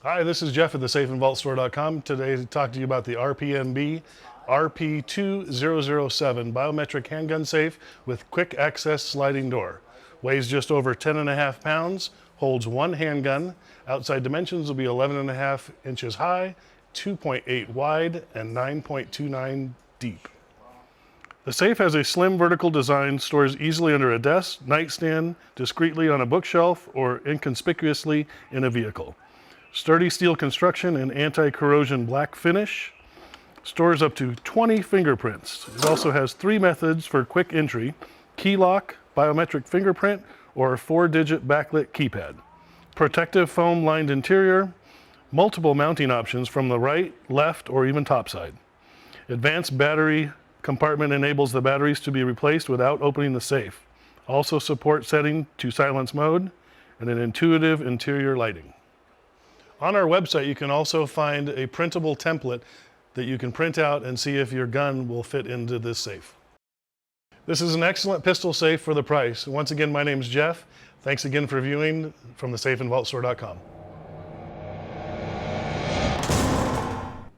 Hi, this is Jeff at thesafeandvaultstore.com. Today to talk to you about the RPNB RP2007 Biometric Handgun safe with quick access sliding door. Weighs just over 10.5 pounds, holds one handgun. Outside dimensions will be 11.5 inches high, 2.8 wide, and 9.29 deep. The safe has a slim vertical design, stores easily under a desk, nightstand, discreetly on a bookshelf, or inconspicuously in a vehicle. Sturdy steel construction and anti-corrosion black finish. Stores up to 20 fingerprints. It also has 3 methods for quick entry: key lock, biometric fingerprint, or 4-digit backlit keypad. Protective foam lined interior. Multiple mounting options from the right, left, or even top side. Advanced battery compartment enables the batteries to be replaced without opening the safe. Also supports setting to silence mode and an intuitive interior lighting. On our website, you can also find a printable template that you can print out and see if your gun will fit into this safe. This is an excellent pistol safe for the price. Once again, my name's Jeff. Thanks again for viewing from thesafeandvaultstore.com.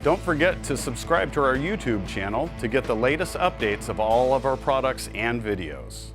Don't forget to subscribe to our YouTube channel to get the latest updates of all of our products and videos.